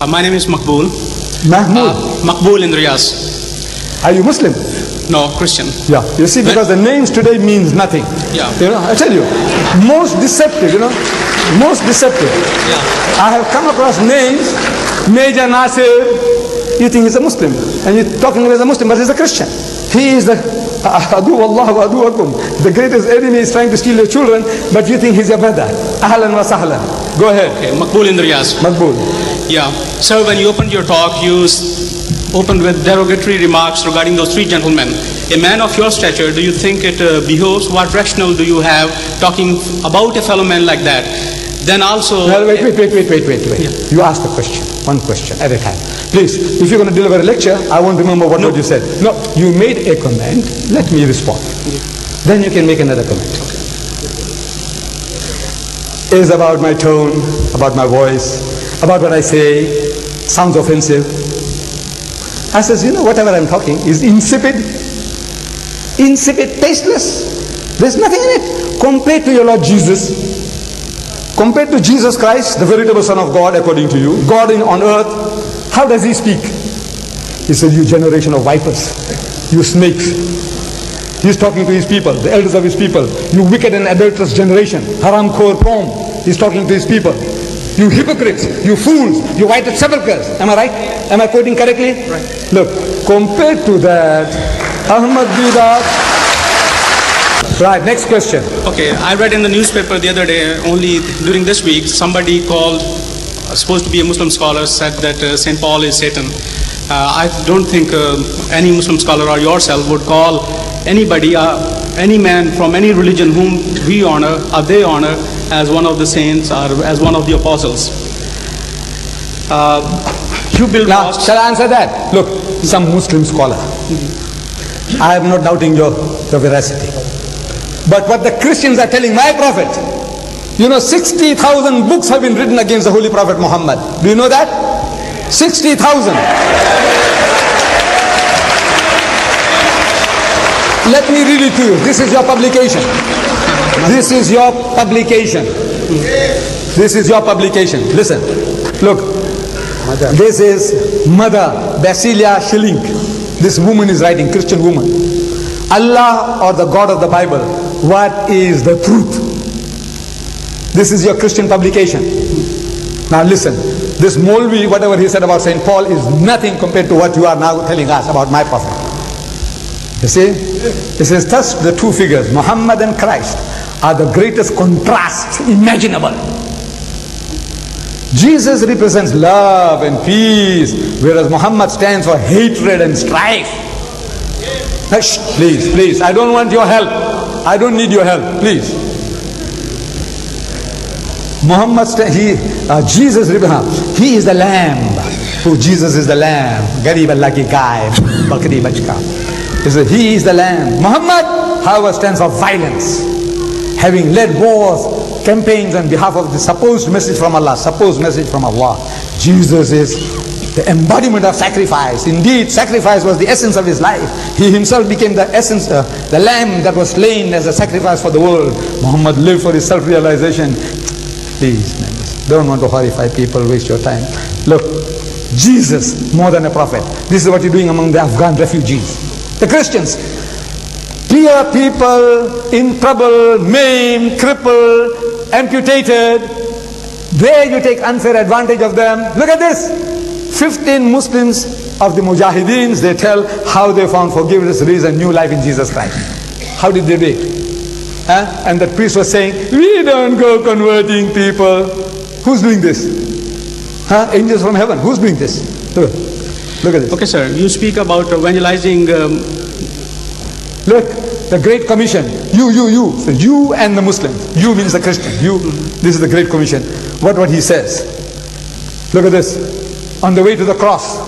My name is Makbul. Mahmoud. Makbul in Riyadh. Are you Muslim? No, Christian. Yeah. You see, because the names today means nothing. Yeah. You know, I tell you, most deceptive, most deceptive. Yeah. I have come across names, Major Nasir, you think he's a Muslim, and you're talking as a Muslim, but he's a Christian. He is the Adu Allah wa aduakum. The greatest enemy is trying to steal your children, but you think he's your brother. Ahlan wa sahlan. Go ahead. Okay, Makbul in Riyadh. Makbul. Yeah. Sir, when you opened your talk, you opened with derogatory remarks regarding those three gentlemen. A man of your stature, do you think it behoves? What rationale do you have talking about a fellow man like that? Then also... Well, wait. Yeah. You ask the question, one question at a time. Please, if you're going to deliver a lecture, I won't remember what you said. No, you made a comment, let me respond. Then you can make another comment. Is about my tone, about my voice, about what I say, sounds offensive. I says, whatever I'm talking is insipid, tasteless. There's nothing in it. Compared to your Lord Jesus, compared to Jesus Christ, the veritable Son of God, according to you, God on earth, how does he speak? He said, you generation of vipers, you snakes. He's talking to his people, the elders of his people. You wicked and adulterous generation, haram khor qawm. He's talking to his people. You hypocrites, you fools, you whited sepulchres. Am I right? Am I quoting correctly? Right. Look, compared to that, Ahmad Didat. Right, next question. Okay, I read in the newspaper the other day, only during this week, somebody called, supposed to be a Muslim scholar, said that St. Paul is Satan. I don't think any Muslim scholar or yourself would call anybody, any man from any religion whom we honor or they honor as one of the saints or as one of the apostles. You build Now, mosques. shall I answer that? Look, some Muslim scholar. I am not doubting your veracity. But what the Christians are telling my prophet, 60,000 books have been written against the Holy Prophet Muhammad. Do you know that? 60,000. Let me read it to you. This is your publication. This is your publication. This is your publication. Listen. Look. This is Mother Basilia Schilling. This woman is writing, Christian woman. Allah or the God of the Bible, what is the truth? This is your Christian publication. Now listen, this Molvi, whatever he said about St. Paul is nothing compared to what you are now telling us about my prophet. You see? It says thus the two figures, Muhammad and Christ, are the greatest contrasts imaginable. Jesus represents love and peace, whereas Muhammad stands for hatred and strife. Hush, please, I don't want your help. I don't need your help, please. Jesus, he is the lamb. Jesus is the lamb. Garib Allah ki gaay, bakri bachka. He is the lamb. Muhammad, however, stands for violence. Having led wars, campaigns on behalf of the supposed message from Allah. Jesus is the embodiment of sacrifice. Indeed, sacrifice was the essence of his life. He himself became the essence, the lamb that was slain as a sacrifice for the world. Muhammad lived for his self-realization. Please, don't want to horrify people, waste your time. Look, Jesus, more than a prophet. This is what you're doing among the Afghan refugees. The Christians, poor people in trouble, maimed, crippled, amputated. There you take unfair advantage of them. Look at this. 15 Muslims of the Mujahideens, they tell how they found forgiveness, reason, new life in Jesus Christ. How did they do it? And the priest was saying, we don't go converting people. Who's doing this? Angels from heaven. Who's doing this? Look at this. Okay, sir. You speak about evangelizing. Look, the Great Commission. You. So you and the Muslims. You means the Christian. You. This is the Great Commission. What he says. Look at this. On the way to the cross,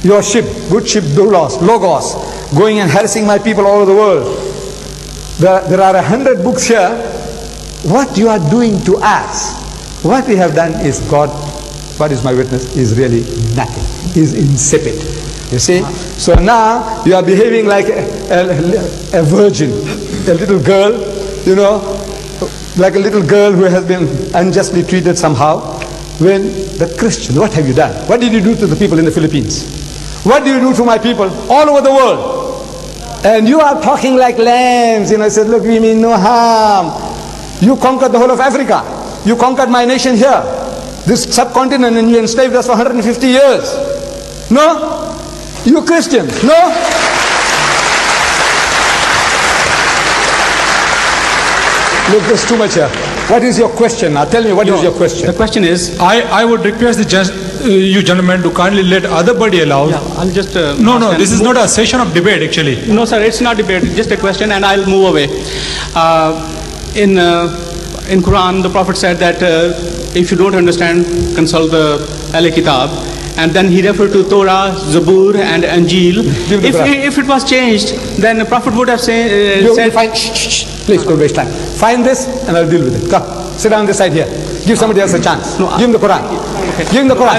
your ship, good ship, Logos, going and harassing my people all over the world. There are 100 books here. What you are doing to us, what we have done is God, what is my witness, is really nothing. Is insipid. You see? So now you are behaving like a virgin, a little girl, like a little girl who has been unjustly treated somehow. when the Christians, what have you done? What did you do to the people in the Philippines? What do you do to my people all over the world? And you are talking like lambs. I said, look, we mean no harm. You conquered the whole of Africa. You conquered my nation here, this subcontinent, and you enslaved us for 150 years. No? You Christians, no? Look, there's too much here. What is your question? Now tell me, what is your question? The question is, I would request you gentlemen to kindly let other body allow. I'll just... No, this is not a session of debate actually. No, sir, it's not debate, just a question, and I'll move away. In Quran, the Prophet said that if you don't understand, consult the Ahl Kitab. And then he referred to Torah, Zabur, and Injil. If it was changed, then the Prophet would have said... Please, don't waste time. Find this, and I'll deal with it. Come, sit down this side here. Give somebody else a chance. Give him the Quran. Okay. Give him the Quran.